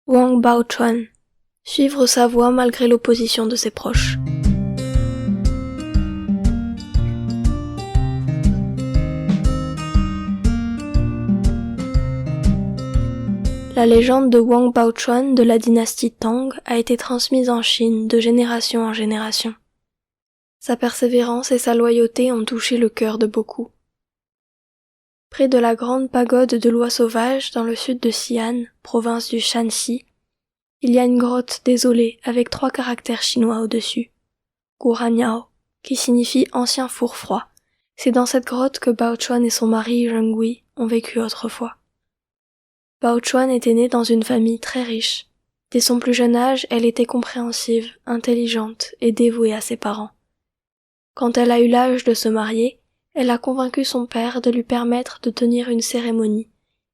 Wang Baochuan. Suivre sa voie malgré l'opposition de ses proches. La légende de Wang Baochuan de la dynastie Tang a été transmise en Chine de génération en génération. Sa persévérance et sa loyauté ont touché le cœur de beaucoup. Près de la grande pagode de l'Oie sauvage dans le sud de Xi'an, province du Shanxi, il y a une grotte désolée avec 3 caractères chinois au-dessus. Guraniao, qui signifie ancien four froid. C'est dans cette grotte que Baochuan et son mari Zhengui ont vécu autrefois. Baochuan était née dans une famille très riche. Dès son plus jeune âge, elle était compréhensive, intelligente et dévouée à ses parents. Quand elle a eu l'âge de se marier, elle a convaincu son père de lui permettre de tenir une cérémonie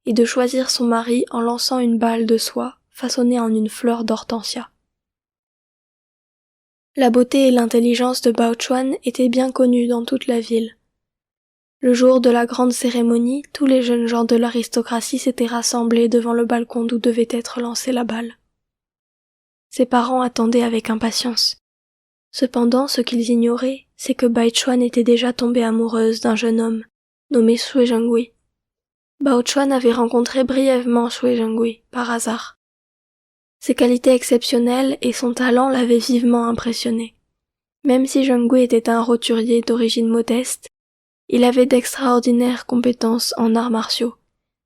et de choisir son mari en lançant une balle de soie façonnée en une fleur d'hortensia. La beauté et l'intelligence de Baochuan étaient bien connues dans toute la ville. Le jour de la grande cérémonie, tous les jeunes gens de l'aristocratie s'étaient rassemblés devant le balcon d'où devait être lancée la balle. Ses parents attendaient avec impatience. Cependant, ce qu'ils ignoraient, c'est que Baochuan était déjà tombée amoureuse d'un jeune homme, nommé Sui Zhengui. Baochuan avait rencontré brièvement Sui Zhengui, par hasard. Ses qualités exceptionnelles et son talent l'avaient vivement impressionné. Même si Zhengui était un roturier d'origine modeste, il avait d'extraordinaires compétences en arts martiaux,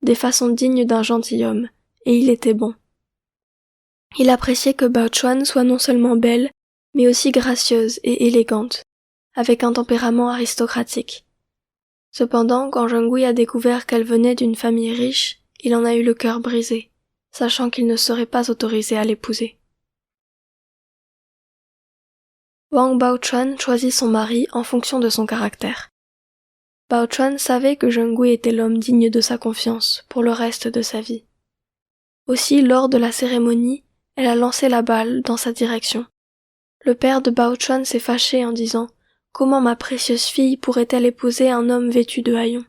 des façons dignes d'un gentilhomme, et il était bon. Il appréciait que Baochuan soit non seulement belle, mais aussi gracieuse et élégante, avec un tempérament aristocratique. Cependant, quand Zhengui a découvert qu'elle venait d'une famille riche, il en a eu le cœur brisé, sachant qu'il ne serait pas autorisé à l'épouser. Wang Baochuan choisit son mari en fonction de son caractère. Baochuan savait que Zhengui était l'homme digne de sa confiance pour le reste de sa vie. Aussi, lors de la cérémonie, elle a lancé la balle dans sa direction. Le père de Baochuan s'est fâché en disant « Comment ma précieuse fille pourrait-elle épouser un homme vêtu de haillons ?»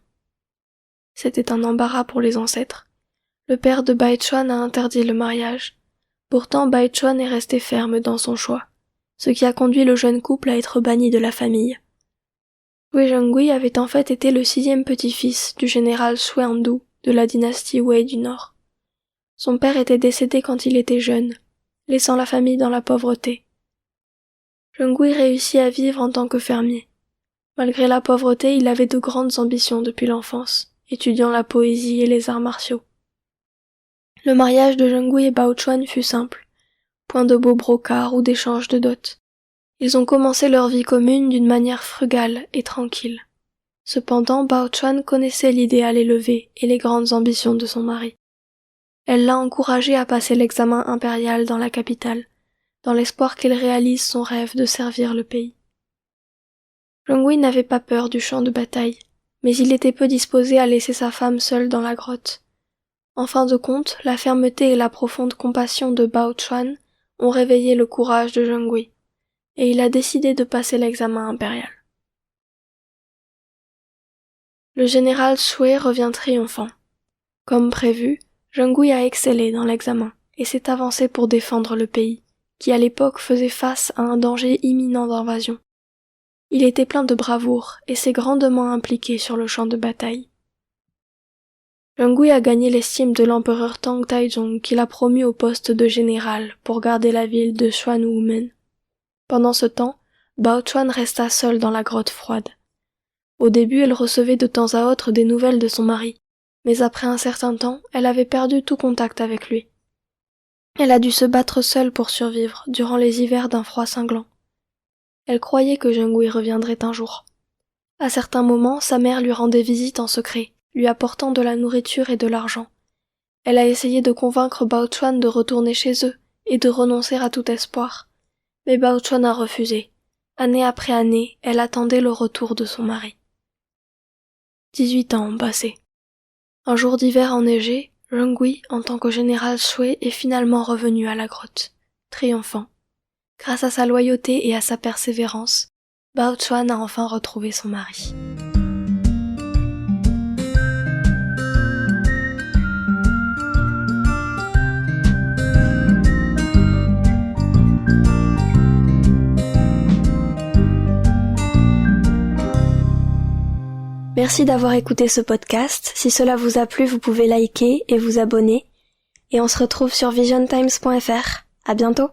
C'était un embarras pour les ancêtres. Le père de Baochuan a interdit le mariage. Pourtant, Baochuan est resté ferme dans son choix, ce qui a conduit le jeune couple à être banni de la famille. Sui Zhengui avait en fait été le 6e petit-fils du général Sui Andu de la dynastie Wei du Nord. Son père était décédé quand il était jeune, laissant la famille dans la pauvreté. Zhengui réussit à vivre en tant que fermier. Malgré la pauvreté, il avait de grandes ambitions depuis l'enfance, étudiant la poésie et les arts martiaux. Le mariage de Zhengui et Baochuan fut simple, point de beaux brocarts ou d'échange de dot. Ils ont commencé leur vie commune d'une manière frugale et tranquille. Cependant, Baochuan connaissait l'idéal élevé et les grandes ambitions de son mari. Elle l'a encouragé à passer l'examen impérial dans la capitale, dans l'espoir qu'il réalise son rêve de servir le pays. Zhengui n'avait pas peur du champ de bataille, mais il était peu disposé à laisser sa femme seule dans la grotte. En fin de compte, la fermeté et la profonde compassion de Baochuan ont réveillé le courage de Zhengui, et il a décidé de passer l'examen impérial. Le général Sui revient triomphant. Comme prévu, Zhengui a excellé dans l'examen et s'est avancé pour défendre le pays, qui à l'époque faisait face à un danger imminent d'invasion. Il était plein de bravoure et s'est grandement impliqué sur le champ de bataille. Zhengui a gagné l'estime de l'empereur Tang Taizong qui l'a promu au poste de général pour garder la ville de Xuanwumen. Pendant ce temps, Baochuan resta seule dans la grotte froide. Au début, elle recevait de temps à autre des nouvelles de son mari, mais après un certain temps, elle avait perdu tout contact avec lui. Elle a dû se battre seule pour survivre durant les hivers d'un froid cinglant. Elle croyait que Zhengui reviendrait un jour. À certains moments, sa mère lui rendait visite en secret, lui apportant de la nourriture et de l'argent. Elle a essayé de convaincre Baochuan de retourner chez eux et de renoncer à tout espoir. Mais Baochuan a refusé. Année après année, elle attendait le retour de son mari. 18 ans ont passé. Un jour d'hiver enneigé, Zhengui, en tant que général Sui, est finalement revenu à la grotte, triomphant. Grâce à sa loyauté et à sa persévérance, Baochuan a enfin retrouvé son mari. Merci d'avoir écouté ce podcast. Si cela vous a plu, vous pouvez liker et vous abonner. Et on se retrouve sur visiontimes.fr. À bientôt!